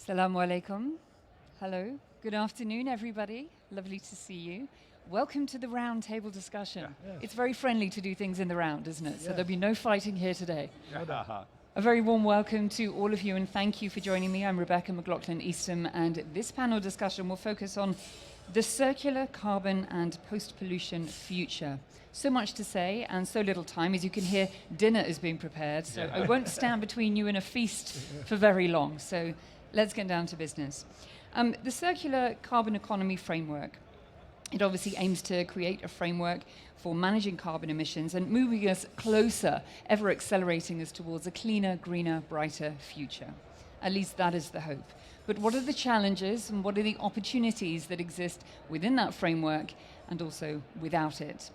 Assalamu alaikum. Hello. Good afternoon, everybody. Lovely to see you. Welcome to the round table discussion. Yes. It's very friendly to do things in the round, isn't it? So Yes. there'll be no fighting here today. No doubt. A very warm welcome to all of you and thank you for joining me. I'm Rebecca McLaughlin-Eastham and this panel discussion will focus on the circular carbon and post-pollution future. So much to say and so little time. As you can hear, dinner is being prepared, so I won't stand between you and a feast for very long. So let's get down to business. The circular carbon economy framework, it obviously aims to create a framework for managing carbon emissions and moving us closer, ever accelerating us towards a cleaner, greener, brighter future. At least that is the hope. But what are the challenges and what are the opportunities that exist within that framework and also without it?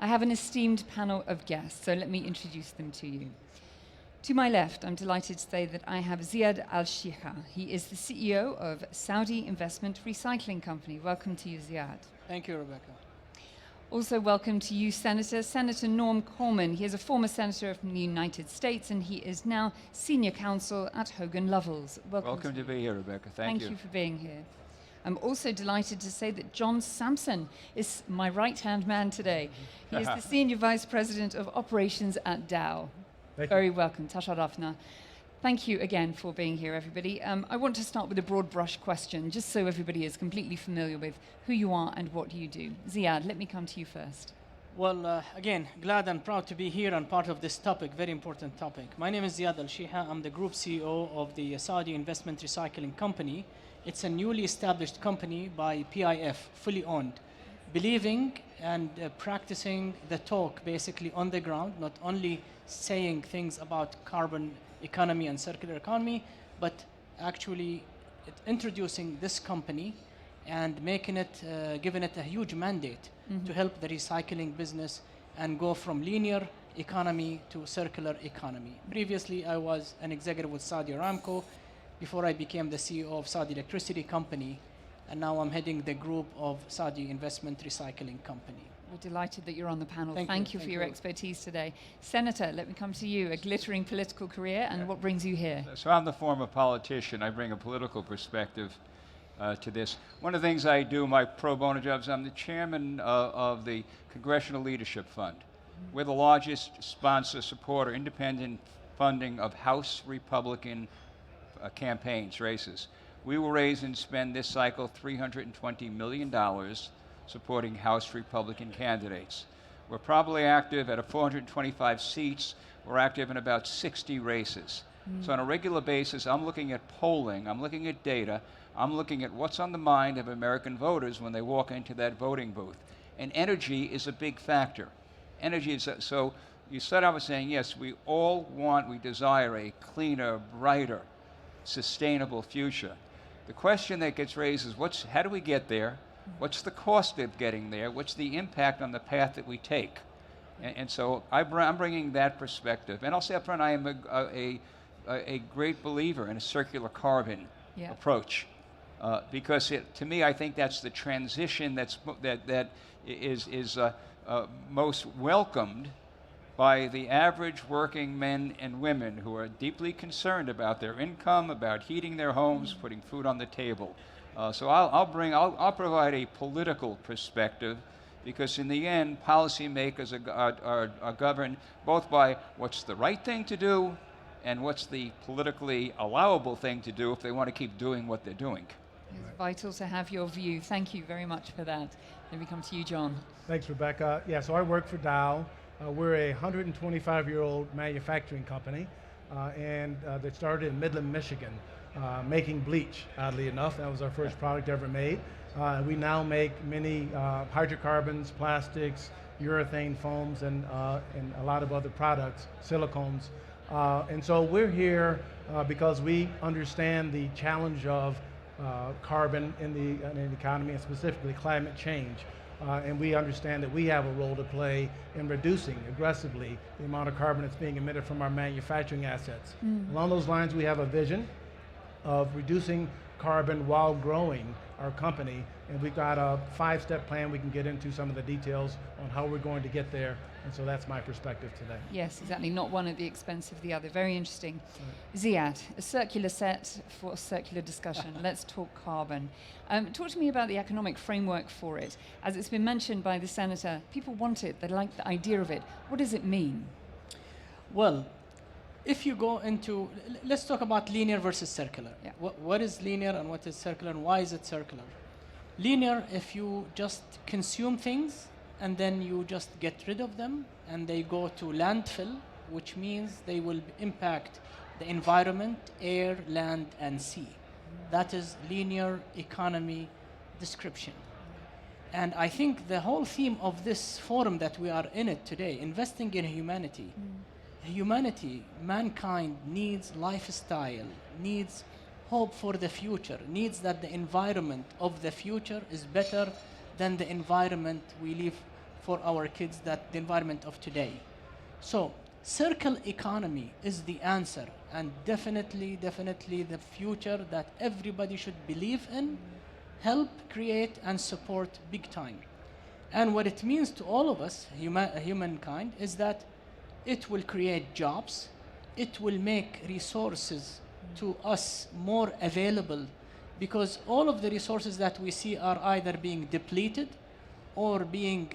I have an esteemed panel of guests, so let me introduce them to you. To my left, I'm delighted to say that I have Ziyad Alshiha. He is the CEO of Saudi Investment Recycling Company. Welcome to you, Ziyad. Thank you, Rebecca. Also welcome to you, Senator Norm Coleman. He is a former senator from the United States and he is now senior counsel at Hogan Lovells. Welcome to be here, Rebecca. Thank you. Thank you for being here. I'm also delighted to say that John Sampson is my right-hand man today. He is the Senior Vice President of Operations at Dow. Very welcome, Tasharafna. Thank you again for being here, everybody. I want to start with a broad brush question, just so everybody is completely familiar with who you are and what you do. Ziyad, let me come to you first. Well, again, glad and proud to be here and part of this topic, very important topic. My name is Ziyad Alshiha. I'm the Group CEO of the Saudi Investment Recycling Company. It's a newly established company by PIF, fully owned, believing and practicing the talk basically on the ground, not only saying things about carbon economy and circular economy, but actually introducing this company and making it, giving it a huge mandate to help the recycling business and go from linear economy to circular economy. Previously, I was an executive with Saudi Aramco before I became the CEO of Saudi Electricity Company, and now I'm heading the group of Saudi Investment Recycling Company. We're delighted that you're on the panel. Thank you you. for your expertise today. Senator, let me come to you. A glittering political career, and what brings you here? So I'm the former politician. I bring a political perspective to this. One of the things I do, my pro bono jobs, I'm the chairman of the Congressional Leadership Fund. We're the largest sponsor, supporter, independent funding of House Republican campaigns, races. We will raise and spend this cycle $320 million supporting House Republican candidates. We're probably active at 425 seats. We're active in about 60 races. So on a regular basis, I'm looking at polling, I'm looking at data, I'm looking at what's on the mind of American voters when they walk into that voting booth. And energy is a big factor. Energy is, so you start out with saying, yes, we all want, we desire a cleaner, brighter, sustainable future. The question that gets raised is how do we get there? What's the cost of getting there? What's the impact on the path that we take? And so I'm bringing that perspective. And I'll say up front, I am a great believer in a circular carbon approach. Because to me, I think that's the transition that is most welcomed by the average working men and women who are deeply concerned about their income, about heating their homes, putting food on the table. So I'll provide a political perspective, because in the end, policymakers are governed both by what's the right thing to do and what's the politically allowable thing to do if they want to keep doing what they're doing. It's vital to have your view. Thank you very much for that. Let me come to you, John. Thanks, Rebecca. Yeah, so I work for Dow. We're a 125-year-old manufacturing company, and that started in Midland, Michigan, making bleach, oddly enough. That was our first product ever made. We now make many hydrocarbons, plastics, urethane foams, and a lot of other products, silicones. And so we're here because we understand the challenge of carbon in the economy, and specifically climate change. And we understand that we have a role to play in reducing aggressively the amount of carbon that's being emitted from our manufacturing assets. Along those lines, we have a vision of reducing carbon while growing our company. And we've got a 5-step plan. We can get into some of the details on how we're going to get there. And so that's my perspective today. Yes, exactly. Not one at the expense of the other. Very interesting. Ziyad, a circular set for a circular discussion. Let's talk carbon. Talk to me about the economic framework for it. As it's been mentioned by the Senator, people want it. They like the idea of it. What does it mean? Well, if you go into, let's talk about linear versus circular. Yeah. What is linear and what is circular, and why is it circular? Linear, if you just consume things and then you just get rid of them and they go to landfill, which means they will impact the environment, air, land, and sea. That is linear economy description. And I think the whole theme of this forum that we are in it today, investing in humanity, humanity, mankind needs lifestyle, needs hope for the future, needs that the environment of the future is better than the environment we live for our kids, that the environment of today. So circle economy is the answer, and definitely the future that everybody should believe in, help create and support big time. And what it means to all of us, humankind, is that it will create jobs, it will make resources to us more available, because all of the resources that we see are either being depleted or being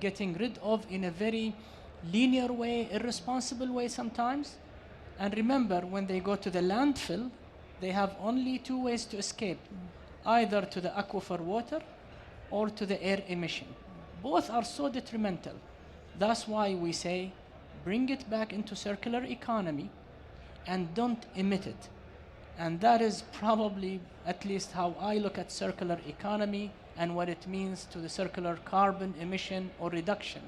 getting rid of in a very linear way, irresponsible way sometimes. And remember, when they go to the landfill, they have only 2 ways to escape, either to the aquifer water or to the air emission. Both are so detrimental. That's why we say, bring it back into circular economy and don't emit it. And that is probably at least how I look at circular economy and what it means to the circular carbon emission or reduction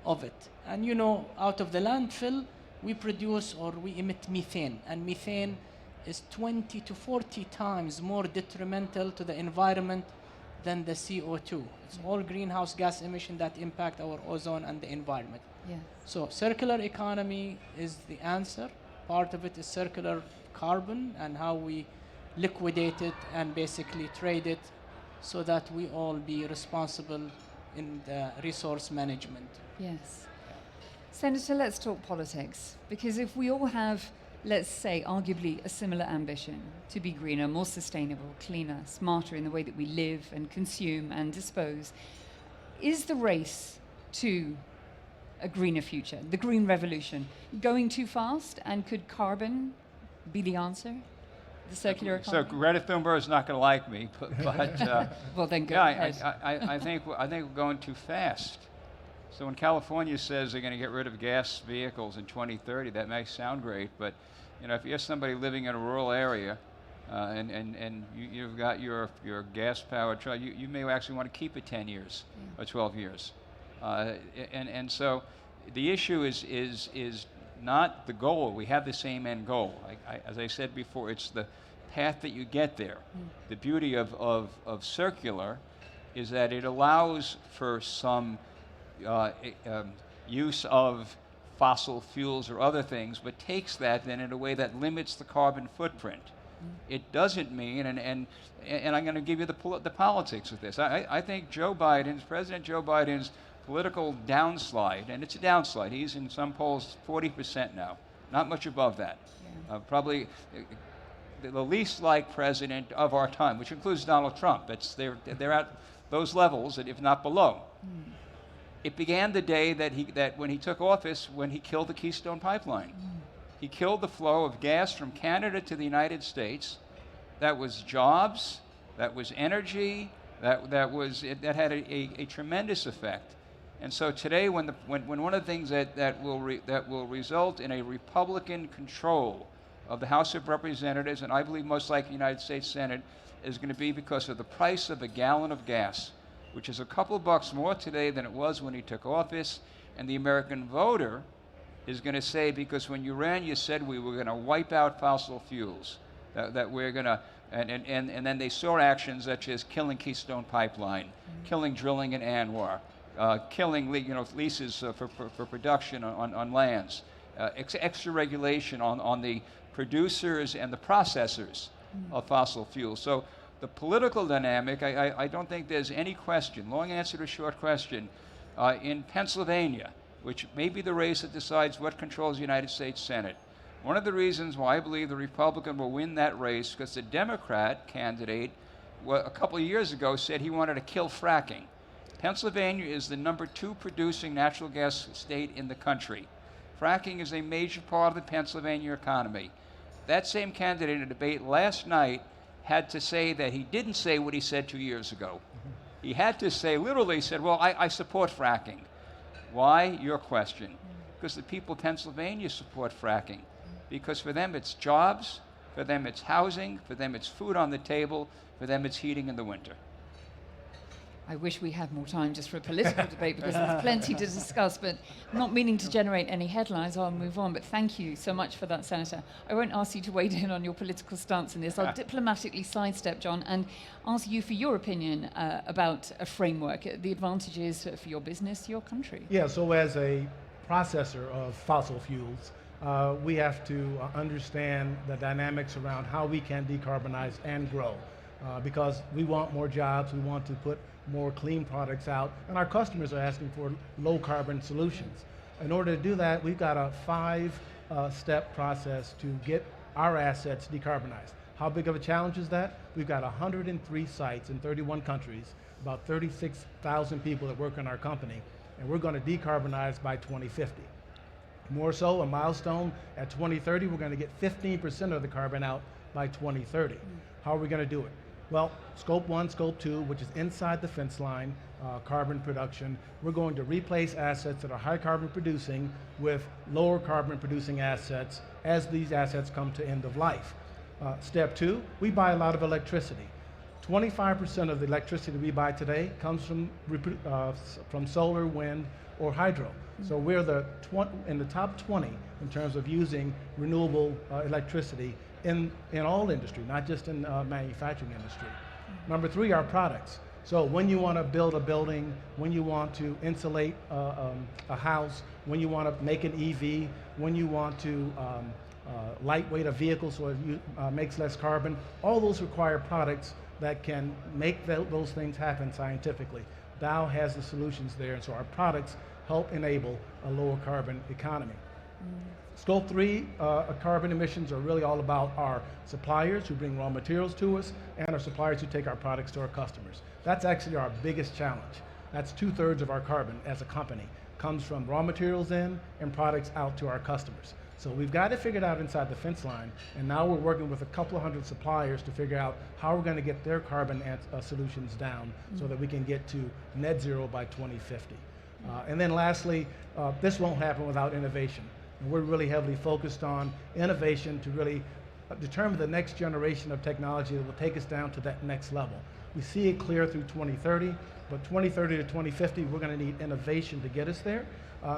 of it. And you know, out of the landfill, we produce or we emit methane, and methane is 20 to 40 times more detrimental to the environment than the CO2. It's all greenhouse gas emission that impact our ozone and the environment. Yeah. So circular economy is the answer. Part of it is circular carbon and how we liquidate it and basically trade it so that we all be responsible in the resource management. Yes. Senator, let's talk politics. Because if we all have, let's say, arguably a similar ambition to be greener, more sustainable, cleaner, smarter in the way that we live and consume and dispose, is the race to a greener future, the green revolution, going too fast? And could carbon be the answer? The circular economy? So Greta Thunberg is not going to like me, but well, then go yeah, ahead. I think we're going too fast. So when California says they're going to get rid of gas vehicles in 2030, that may sound great, but you know, if you're somebody living in a rural area and you've got your gas-powered truck, you may actually want to keep it 10 years or 12 years. And so the issue is not the goal. We have the same end goal. As I said before, it's the path that you get there. The beauty of circular is that it allows for some use of fossil fuels or other things, but takes that then in a way that limits the carbon footprint. It doesn't mean, and I'm going to give you the politics of this. I think President Joe Biden's political downslide, and it's a downslide. He's in some polls 40% now, not much above that. Yeah. Probably the least liked president of our time, which includes Donald Trump. They're at those levels, if not below. It began the day that when he took office, when he killed the Keystone Pipeline. He killed the flow of gas from Canada to the United States. That was jobs, that was energy, that had a tremendous effect. And so today, when one of the things that will result in a Republican control of the House of Representatives, and I believe most likely the United States Senate, is going to be because of the price of a gallon of gas, which is a couple of bucks more today than it was when he took office. And the American voter is going to say, because when you ran, you said we were going to wipe out fossil fuels, that we're going to, and then they saw actions such as killing Keystone Pipeline, killing drilling in Anwar, killing leases for production on lands. extra regulation on the producers and the processors of fossil fuels. So the political dynamic, I don't think there's any question, long answer to a short question, in Pennsylvania, which may be the race that decides what controls the United States Senate. One of the reasons why I believe the Republican will win that race, because the Democrat candidate a couple of years ago said he wanted to kill fracking. Pennsylvania is the #2 producing natural gas state in the country. Fracking is a major part of the Pennsylvania economy. That same candidate in a debate last night had to say that he didn't say what he said 2 years ago. He had to say, literally said, well, I support fracking. Why? Your question. Because the people of Pennsylvania support fracking. Because for them it's jobs, for them it's housing, for them it's food on the table, for them it's heating in the winter. I wish we had more time just for a political debate because there's plenty to discuss, but not meaning to generate any headlines, I'll move on. But thank you so much for that, Senator. I won't ask you to weigh in on your political stance in this. I'll diplomatically sidestep, John, and ask you for your opinion about a framework, the advantages for your business, your country. Yeah, so as a processor of fossil fuels, we have to understand the dynamics around how we can decarbonize and grow. Because we want more jobs, we want to put more clean products out, and our customers are asking for low carbon solutions. In order to do that, we've got a 5-step process to get our assets decarbonized. How big of a challenge is that? We've got 103 sites in 31 countries, about 36,000 people that work in our company, and we're going to decarbonize by 2050. More so, a milestone at 2030, we're going to get 15% of the carbon out by 2030. How are we going to do it? Well, scope 1, scope 2, which is inside the fence line, carbon production, we're going to replace assets that are high carbon producing with lower carbon producing assets as these assets come to end of life. Step 2, we buy a lot of electricity. 25% of the electricity we buy today comes from solar, wind, or hydro. So we're in the top 20 in terms of using renewable electricity in all industry, not just in manufacturing industry. Number 3, our products. So when you want to build a building, when you want to insulate a house, when you want to make an EV, when you want to lightweight a vehicle so it makes less carbon, all those require products that can make those things happen scientifically. Dow has the solutions there, and so our products help enable a lower carbon economy. Scope 3 carbon emissions are really all about our suppliers who bring raw materials to us and our suppliers who take our products to our customers. That's actually our biggest challenge. That's 2/3 of our carbon as a company. Comes from raw materials in and products out to our customers. So we've got it figured out inside the fence line, and now we're working with a couple of hundred suppliers to figure out how we're going to get their carbon solutions down so that we can get to net zero by 2050. And then lastly, this won't happen without innovation. And we're really heavily focused on innovation to really determine the next generation of technology that will take us down to that next level. We see it clear through 2030, but 2030 to 2050, we're going to need innovation to get us there.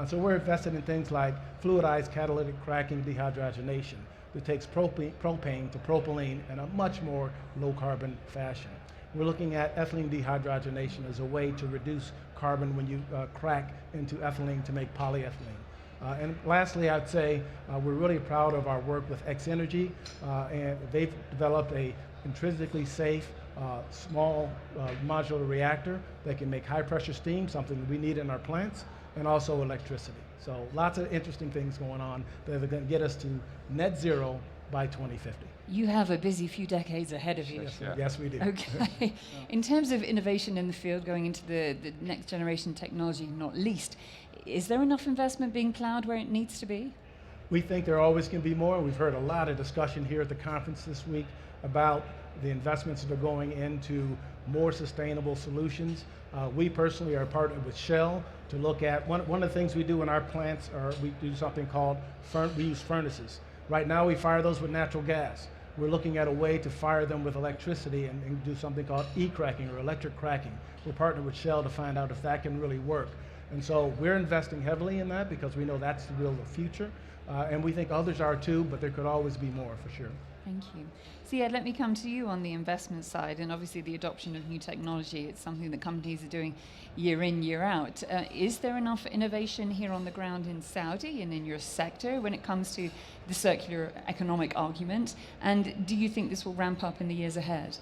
So we're invested in things like fluidized catalytic cracking dehydrogenation that takes propane to propylene in a much more low carbon fashion. We're looking at ethylene dehydrogenation as a way to reduce carbon when you crack into ethylene to make polyethylene. And lastly, I'd say we're really proud of our work with X-Energy, and they've developed a intrinsically safe, small modular reactor that can make high pressure steam, something that we need in our plants, and also electricity. So lots of interesting things going on that are going to get us to net zero by 2050. You have a busy few decades ahead of you. Yes, yes we do. Okay. In terms of innovation in the field, going into the next generation technology, not least, is there enough investment being plowed where it needs to be? We think there always can be more. We've heard a lot of discussion here at the conference this week about the investments that are going into more sustainable solutions. We personally are partnered with Shell to look at, one of the things we do in our plants, we do something called, we use furnaces. Right now we fire those with natural gas. We're looking at a way to fire them with electricity and do something called e-cracking or electric cracking. We're partnered with Shell to find out if that can really work. And so we're investing heavily in that because we know that's the real future. And we think others are too, but there could always be more for sure. Thank you. Ziyad, let me come to you on the investment side, and obviously the adoption of new technology. It's something that companies are doing year in, year out. Is there enough innovation here on the ground in Saudi and in your sector when it comes to the circular economic argument? And do you think this will ramp up in the years ahead?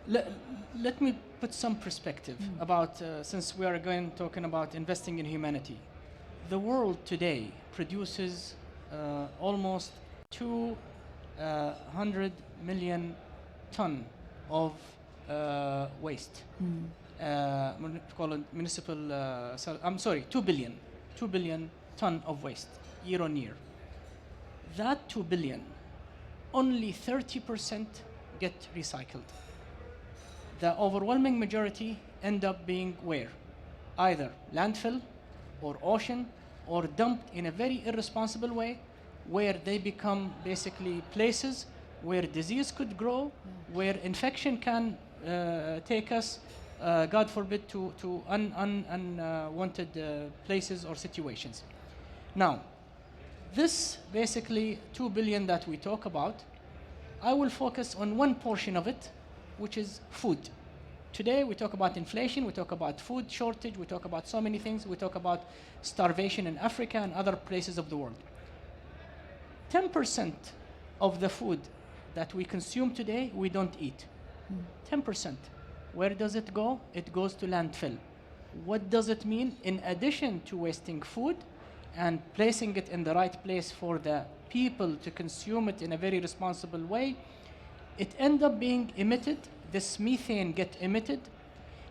Let me put some perspective about, since we are talking about investing in humanity. The world today produces almost 200 million ton of waste. Call it municipal, 2 billion ton of waste year on year. That 2 billion, only 30% get recycled. The overwhelming majority end up being where? Either landfill or ocean or dumped in a very irresponsible way, where they become basically places where disease could grow, where infection can take us, God forbid, to unwanted places or situations. Now, this basically 2 billion that we talk about, I will focus on one portion of it, which is food. Today we talk about inflation, we talk about food shortage, we talk about so many things, we talk about starvation in Africa and other places of the world. 10% of the food that we consume today, we don't eat. 10%. Where does it go? It goes to landfill. What does it mean? In addition to wasting food and placing it in the right place for the people to consume it in a very responsible way, it ends up being emitted. This methane gets emitted.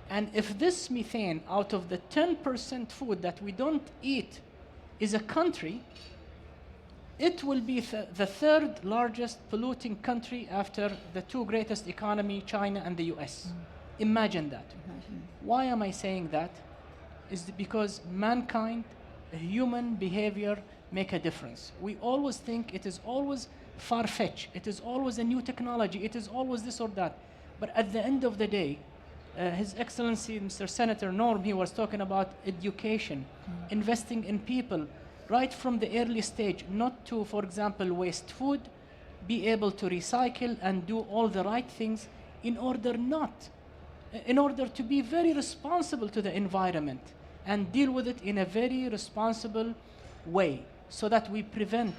And if this methane, out of the 10% food that we don't eat, is a country, it will be the third largest polluting country after the two greatest economy, China and the US. Imagine that. Why am I saying that? Is because mankind, human behavior make a difference. We always think it is always far-fetched. It is always a new technology. It is always this or that. But at the end of the day, His Excellency, Mr. Senator Norm, he was talking about education, investing in people, right from the early stage, not to, for example, waste food, be able to recycle and do all the right things in order to be very responsible to the environment and deal with it in a very responsible way so that we prevent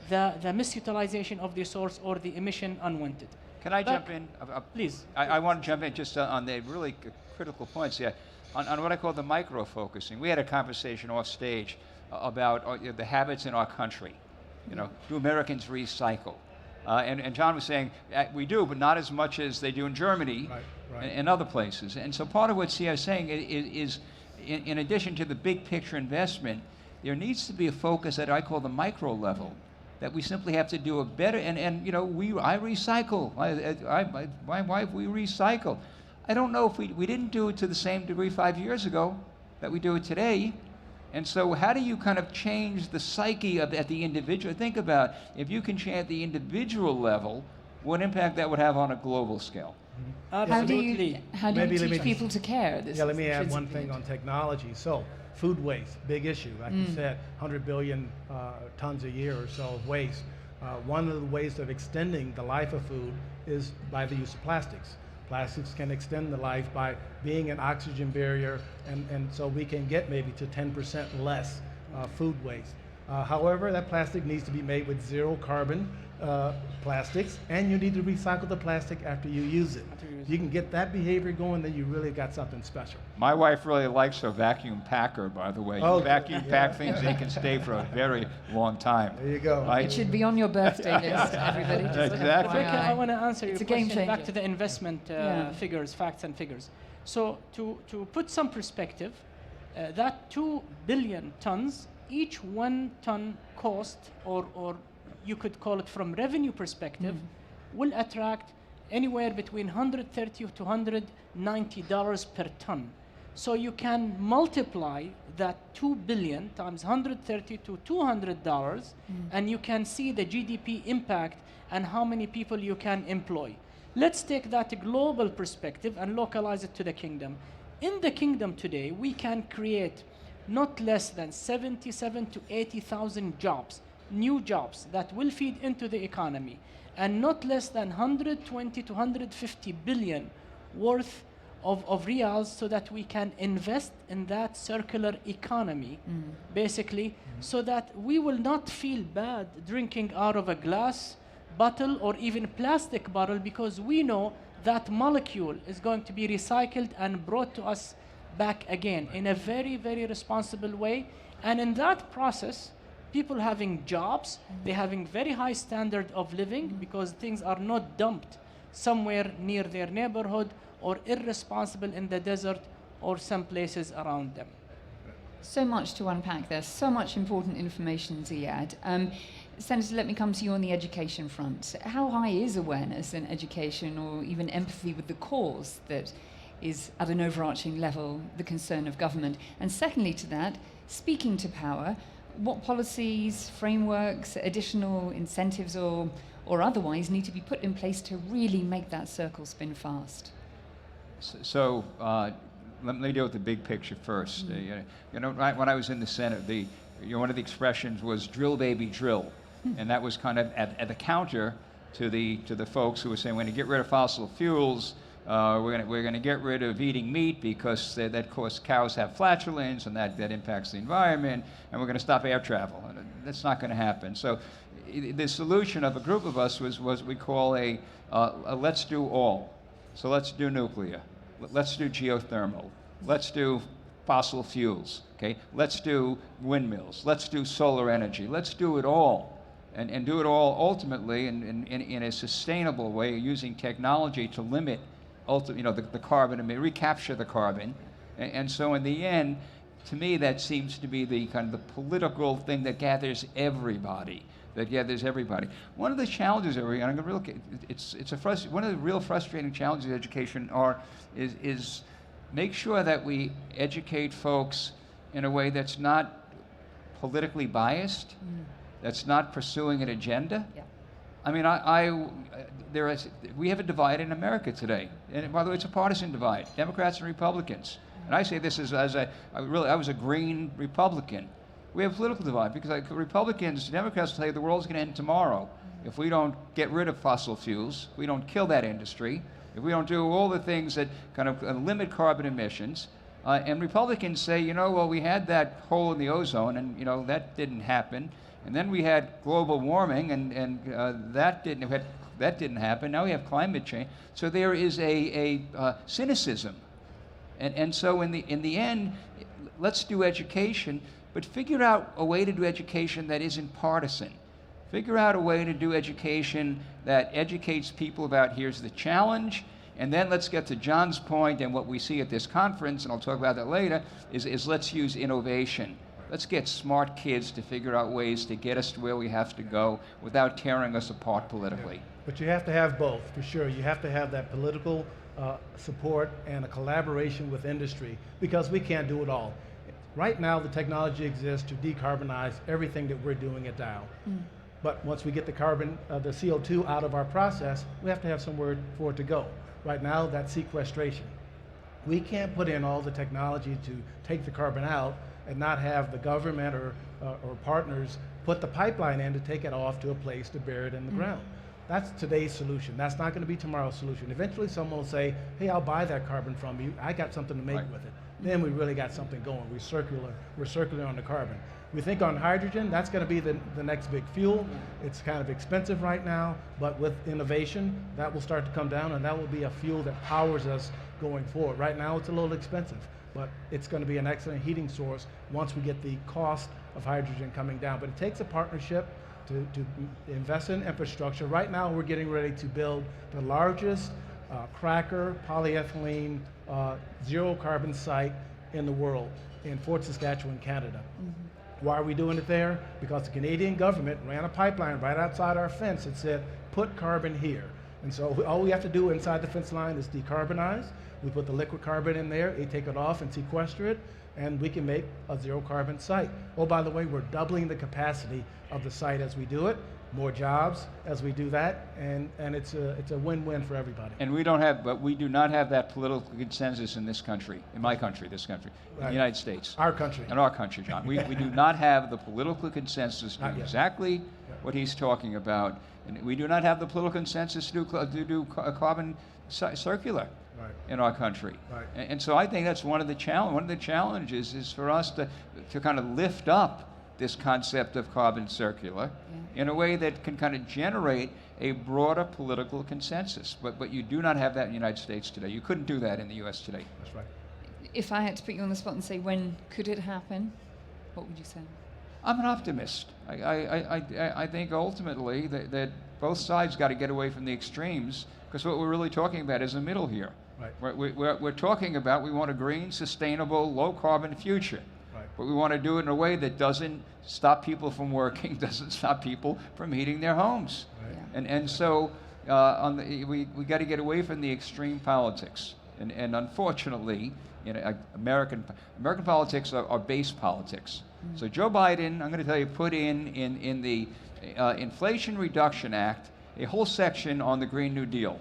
the misutilization of the resource or the emission unwanted. Can I jump in? Please. I want to jump in just on the really critical points here, on what I call the micro-focusing. We had a conversation off stage about the habits in our country. You know, do Americans recycle? And John was saying, we do, but not as much as they do in Germany and other places. And so part of what Ziyad is saying is in addition to the big picture investment, there needs to be a focus at I call the micro level, that we simply have to do a better, and you know, I recycle. My wife, we recycle. I don't know if we didn't do it to the same degree 5 years ago that we do it today. And so how do you kind of change the psyche at the individual? Think about if you can change at the individual level, what impact that would have on a global scale. Absolutely. How do you teach people to care? Let me add one thing on technology. So food waste, big issue. Like you said, 100 billion tons a year or so of waste. One of the ways of extending the life of food is by the use of plastics. Plastics can extend the life by being an oxygen barrier, and so we can get maybe to 10% less food waste. However, that plastic needs to be made with zero carbon plastics, and you need to recycle the plastic after you use it. You can get that behavior going, then you really got something special. My wife really likes a vacuum packer, by the way. Oh, you vacuum pack things, they can stay for a very long time. There you go. Right? It should be on your birthday list, everybody. Just Exactly. FYI. I want to answer your It's a game question back changer. to the investment figures, facts and figures. So to put some perspective, that 2 billion tons, each 1 ton cost, or you could call it from revenue perspective, will attract anywhere between $130 to $190 per ton. So you can multiply that 2 billion times $130 to $200, and you can see the GDP impact and how many people you can employ. Let's take that global perspective and localize it to the kingdom. In the kingdom today, we can create not less than 77 to 80,000 jobs, new jobs that will feed into the economy. and not less than 120 to 150 billion worth of reals, so that we can invest in that circular economy, basically, so that we will not feel bad drinking out of a glass bottle or even plastic bottle, because we know that molecule is going to be recycled and brought to us back again in a very, very responsible way. And in that process, people having jobs, they're having very high standard of living, because things are not dumped somewhere near their neighborhood or irresponsible in the desert or some places around them. So much to unpack there, so much important information, Ziyad. Senator, let me come to you on the education front. How high is awareness and education, or even empathy with the cause, that is at an overarching level the concern of government? And secondly to that, speaking to power, what policies, frameworks, additional incentives or otherwise need to be put in place to really make that circle spin fast? So let me deal with the big picture first. Right when I was in the Senate, one of the expressions was "drill, baby, drill," and that was kind of at the counter to the folks who were saying, "We're going to get rid of fossil fuels. We're going to get rid of eating meat because that causes cows have flatulence, and that impacts the environment, and we're going to stop air travel." And that's not going to happen. So the solution of a group of us was what we call a let's do all. So let's do nuclear. Let's do geothermal. Let's do fossil fuels. Okay. Let's do windmills. Let's do solar energy. Let's do it all, and do it all ultimately in a sustainable way, using technology to limit the carbon and recapture the carbon. And so in the end, to me, that seems to be the kind of the political thing that gathers everybody. One of the challenges one of the real frustrating challenges of education is make sure that we educate folks in a way that's not politically biased, that's not pursuing an agenda. Yeah. I mean, we have a divide in America today, and by the way, it's a partisan divide, Democrats and Republicans. And I say this I was a green Republican. We have a political divide because Democrats will tell you the world's going to end tomorrow if we don't get rid of fossil fuels, if we don't kill that industry, if we don't do all the things that kind of limit carbon emissions. And Republicans say, well, we had that hole in the ozone, and that didn't happen. And then we had global warming, and that didn't happen. Now we have climate change. So there is a cynicism, and so in the end, let's do education, but figure out a way to do education that isn't partisan. Figure out a way to do education that educates people about here's the challenge, and then let's get to John's point, and what we see at this conference, and I'll talk about that later, is let's use innovation. Let's get smart kids to figure out ways to get us to where we have to go without tearing us apart politically. But you have to have both, for sure. You have to have that political support and a collaboration with industry, because we can't do it all. Right now, the technology exists to decarbonize everything that we're doing at Dow. But once we get the CO2 out of our process, we have to have somewhere for it to go. Right now, that's sequestration. We can't put in all the technology to take the carbon out and not have the government or partners put the pipeline in to take it off to a place to bury it in the ground. That's today's solution. That's not going to be tomorrow's solution. Eventually someone will say, hey, I'll buy that carbon from you. I got something to make with it. Then we really got something going. We're circular on the carbon. We think on hydrogen, that's going to be the next big fuel. It's kind of expensive right now, but with innovation, that will start to come down, and that will be a fuel that powers us going forward. Right now, it's a little expensive, but it's going to be an excellent heating source once we get the cost of hydrogen coming down. But it takes a partnership to invest in infrastructure. Right now, we're getting ready to build the largest cracker polyethylene zero carbon site in the world in Fort Saskatchewan, Canada. Why are we doing it there? Because the Canadian government ran a pipeline right outside our fence that said, put carbon here. And so all we have to do inside the fence line is decarbonize. We put the liquid carbon in there, they take it off and sequester it, and we can make a zero carbon site. Oh, by the way, we're doubling the capacity of the site as we do it, more jobs as we do that, and it's a win-win for everybody. And we do not have that political consensus in this country, in my country, this country, in the United States. Our country. In our country, John. We do not have the political consensus to do exactly what he's talking about. And we do not have the political consensus to do carbon circular Right. in our country. Right. And so I think that's one of the challenges is for us to kind of lift up this concept of carbon circular in a way that can kind of generate a broader political consensus. But you do not have that in the United States today. You couldn't do that in the US today. That's right. If I had to put you on the spot and say, when could it happen? What would you say? I'm an optimist. I think ultimately that both sides got to get away from the extremes, because what we're really talking about is a middle here. Right. We're talking about, we want a green, sustainable, low carbon future. Right. But we want to do it in a way that doesn't stop people from working, doesn't stop people from heating their homes. Right. Yeah. And so we got to get away from the extreme politics. And unfortunately, American politics are base politics. So Joe Biden, I'm going to tell you, put in the Inflation Reduction Act a whole section on the Green New Deal,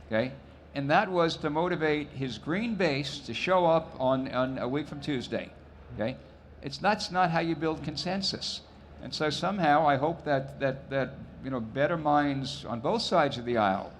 okay? And that was to motivate his green base to show up on a week from Tuesday, okay? That's not how you build consensus. And so somehow I hope that better minds on both sides of the aisle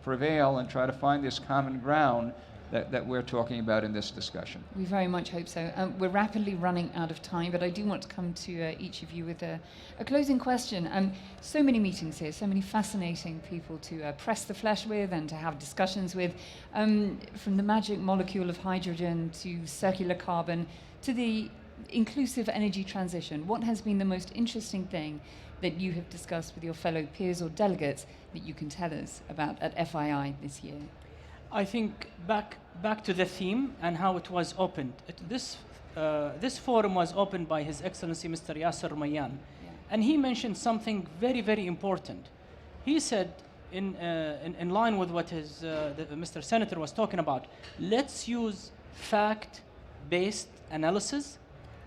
prevail and try to find this common ground that we're talking about in this discussion. We very much hope so. We're rapidly running out of time, but I do want to come to each of you with a closing question. So many meetings here, so many fascinating people to press the flesh with and to have discussions with, from the magic molecule of hydrogen to circular carbon to the inclusive energy transition. What has been the most interesting thing that you have discussed with your fellow peers or delegates that you can tell us about at FII this year? I think back to the theme and how it was opened. This forum was opened by His Excellency Mr. Yasser Mayan, and he mentioned something very, very important. He said, in line with what Mr. Senator was talking about, let's use fact-based analysis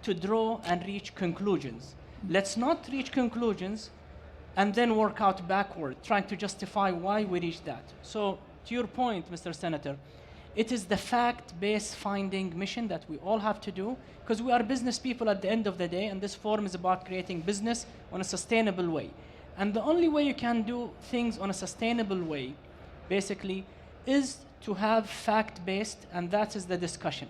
to draw and reach conclusions. Let's not reach conclusions and then work out backward, trying to justify why we reached that. So, to your point, Mr. Senator, it is the fact-based finding mission that we all have to do, because we are business people at the end of the day, and this forum is about creating business on a sustainable way. And the only way you can do things on a sustainable way, basically, is to have fact-based, and that is the discussion.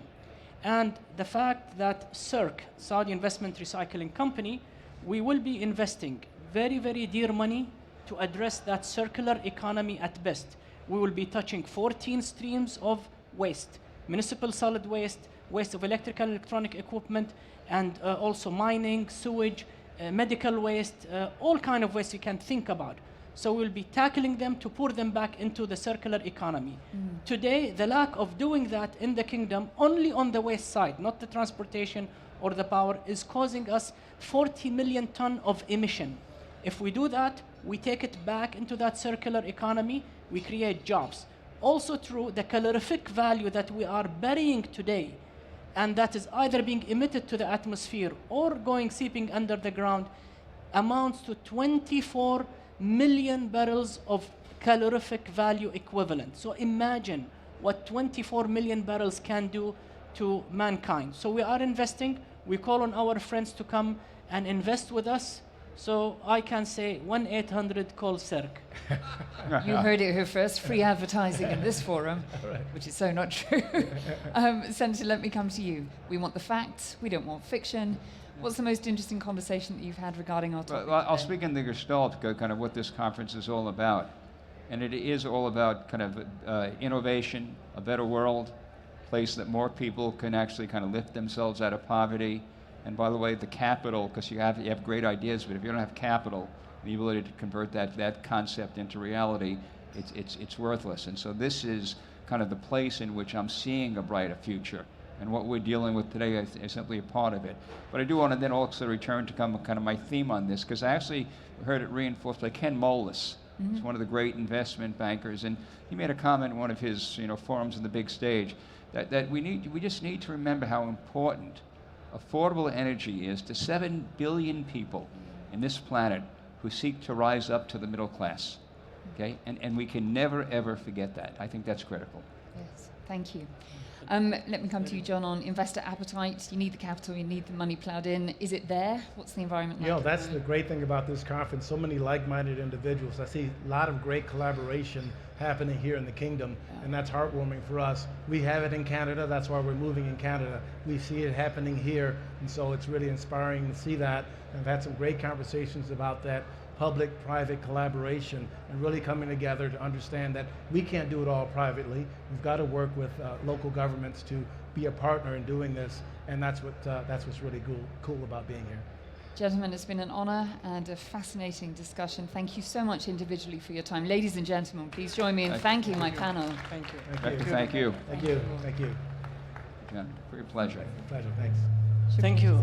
And the fact that SIRC, Saudi Investment Recycling Company, we will be investing very, very dear money to address that circular economy at best. We will be touching 14 streams of waste: municipal solid waste, waste of electrical and electronic equipment, and also mining, sewage, medical waste, all kind of waste you can think about. So we'll be tackling them to pour them back into the circular economy. Today, the lack of doing that in the kingdom, only on the waste side, not the transportation or the power, is causing us 40 million ton of emission. If we do that, we take it back into that circular economy, we create jobs. Also through the calorific value that we are burying today, and that is either being emitted to the atmosphere or seeping under the ground, amounts to 24 million barrels of calorific value equivalent. So imagine what 24 million barrels can do to mankind. So we are investing. We call on our friends to come and invest with us. So I can say 1-800-CALL CIRC. You heard it here first, free advertising in this forum, which is so not true. Senator, let me come to you. We want the facts, we don't want fiction. What's the most interesting conversation that you've had regarding our topic? Well, I'll speak in the gestalt, kind of what this conference is all about. And it is all about kind of innovation, a better world, a place that more people can actually kind of lift themselves out of poverty. And by the way, the capital, because you have great ideas, but if you don't have capital, the ability to convert that concept into reality, it's worthless. And so this is kind of the place in which I'm seeing a brighter future. And what we're dealing with today is simply a part of it. But I do want to then also return to kind of my theme on this, because I actually heard it reinforced by Ken Moelis. He's one of the great investment bankers, and he made a comment in one of his forums on the big stage that we just need to remember how important affordable energy is to 7 billion people in this planet who seek to rise up to the middle class. Okay? And we can never, ever forget that. I think that's critical. Yes, thank you. Let me come to you, John, on investor appetite. You need the capital, you need the money ploughed in. Is it there? What's the environment like? You know, that's the great thing about this conference. So many like-minded individuals. I see a lot of great collaboration happening here in the kingdom, and that's heartwarming for us. We have it in Canada. That's why we're moving in Canada. We see it happening here, and so it's really inspiring to see that. And I've had some great conversations about that public-private collaboration and really coming together to understand that we can't do it all privately. We've got to work with local governments to be a partner in doing this, and that's what's really cool about being here. Gentlemen, it's been an honor and a fascinating discussion. Thank you so much individually for your time. Ladies and gentlemen, please join me in thanking my panel. Thank you. Thank you. Thank you. Thank you. John, for your pleasure. Pleasure. Thanks. Thank you.